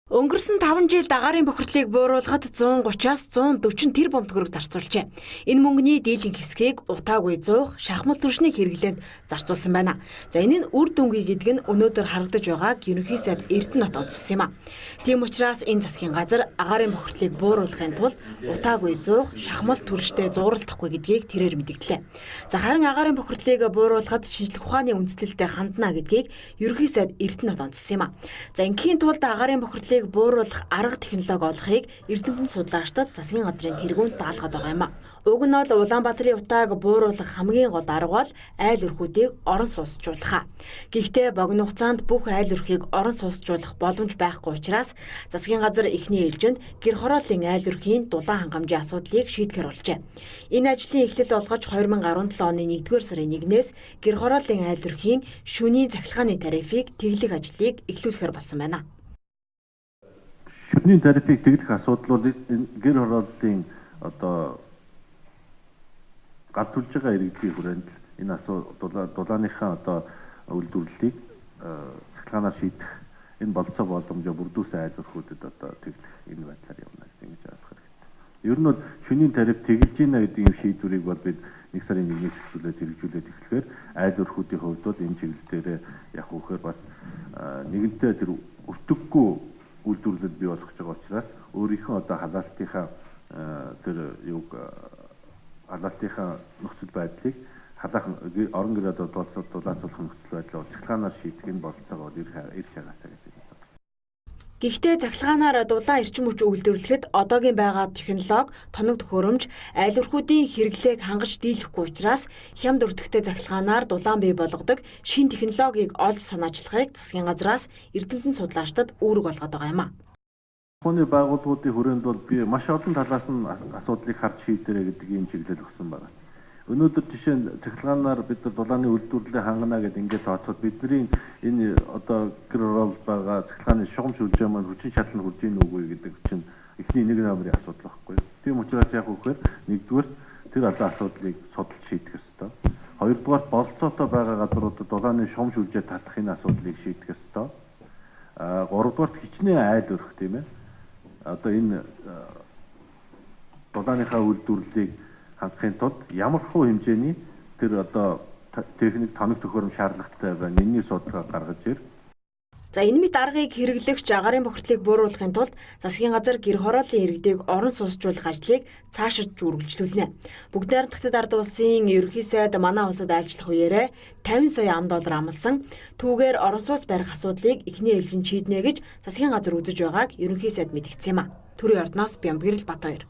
Өнгөрсөн 5 жил дагаарын бохирдлыг бууруулахад 130-аас 140 тэрбум төгрөг зарцуулжээ. Энэ мөнгөний дийлэнх хэсгийг утаагүй зуух, шахмал түвшний хэрэглээнд зарцуулсан байна. За энэ нь үр дүнгүй гэдэг нь өнөөдөр харагдаж байгааг ерөнхий сайд Эрдэнэт онцлсан юм а. Тийм учраас энэ засгийн газар агаарын бохирдлыг бууруулахын тулд утаагүй зуух, шахмал түвштэй зууралдахгүй гэдгийг тэрээр мэдгдлээ. За харин агаарын бохирдлыг бууруулахад шинжлэх ухааны үндэслэлтэй хандна гэдгийг ерөнхий сайд Эрдэнэт онцлсан юм а. За ингийн тулд агаарын бохирдлыг бууруулах арга технологи олохыг Эрдэмтэн судлаачдад засгийн газрын тэргүүнд даалгаад байгаа юм а. Уг нь бол Улаанбаатарын утааг бууруулах хамгийн гол арга бол айл өрхүүдийг орон суусжуулах. Гэхдээ богино хугацаанд бүх айл өрхийг орон суусжуулах боломж байхгүй учраас засгийн газар эхний ээлжинд гэр хорооллын айл өрхийн дулаан хангамжийн асуудлыг шийдэхэр болжээ. Энэ ажлын эхлэл болгож 2017 оны 1-р сарын 1-ээс гэр хорооллын айл өрхийн шөнийн цахилгааны тарифыг тэглэх ажлыг эхлүүлэхээр болсон байна. Шөнийн тарифыг тэглэх асуудал бол гэр хорооллын гал түлж байгаа иргэдийн хүрээнд энэ дулааныхаа үйлдвэрлэлийг цахилгаанаар шийдэх энэ болцоо боломжоо бүрдүүлсэн айл өрхүүдэд тэглэх энэ байдлаар явна гэж ингэж ойлгох хэрэгтэй. Ер нь бол шөнийн тариф тэглэж гинэ гэдэг юм шийдвэрийг бол бид 1 сарын 1-ээс хэрэгжүүлээд эхлэхээр айл өрхүүдийн хувьд бол энэ чиглэл дээр яг үхээр бас нэгэнтээ тэр өртөггүй үйлдвэрлэлд бий болгож байгаа учраас өөрийнхөө халаалтынхаа халаалтынхаа нөхцөл байдлыг орон гэрээ дулаацуулах нөхцөл байдлаа цахилгаанаар шийдэх нь болцоогоо ирэх шагаасаа гэж байна. Гэхдээ цахилгаанаар дулаан эрчим хүч үйлдвэрлэхэд одоогийн байгаа технологи, тоног төхөөрөмж, айл өрхүүдийн хэрэглээг хангаж дийлэхгүй учраас хямд өртөгтэй цахилгаанаар дулаан бий болгодог шинэ технологиг олж санаачлагыг засгийн газраас Эрдэмтэн судлаачдад үүрэг болгоод байгаа юм а. Ухааны байгууллагуудын хүрээнд бол би маш олон талаас нь асуудлыг харж шийдэрэй гэдэг ийм чиглэл өгсөн байна. Өнөөдөр жишээ нь цахилгаанаар бид дулааны үйлдвэрлэлийг хангана гэдэг ингээд тооцоод бидний энэ гэр хороолж байгаа цахилгааны шугам шүлжээ маань хүчин чадал нь хүрж ийн үгүй гэдэг чинь эхний нэг номерын асуудал байхгүй. Тийм учраас яг үхээр нэгдүгээр тэр асуудлыг судалж шийдэх ёстой. Хоёрдугаар болцоотой байгаа газруудад дулааны шугам шүлжээ татах энэ асуудлыг шийдэх ёстой. Гуравдугаар хичнээн айл өрх тийм ээ. Энэ дулааныхаа үйлдвэрлэлийг хангахын тулд ямар хөө хэмжээний тэр техник тоног төхөөрөмж шаардлагатай байна. Энэний судалгаа гаргаж ир. За энэ мэт аргыг хэрэглэгч агаарын бохирдлыг бууруулахын тулд засгийн газар гэр хорооллын иргэдийг орон суусжуулах ажлыг цаашид үргэлжлүүлнэ. Бүгд найрамдагчдад ард улсын ерөнхий сайд манай улсад айлчлах үеэрээ 50 сая $50 амласан түүгээр орон сууц барих асуудлыг эхний ээлжинд шийднэ гэж засгийн газар үзэж байгааг ерөнхий сайд мэдгдсэн юм а. Төрийн ордноос Бямбгэрэл Батбаяр.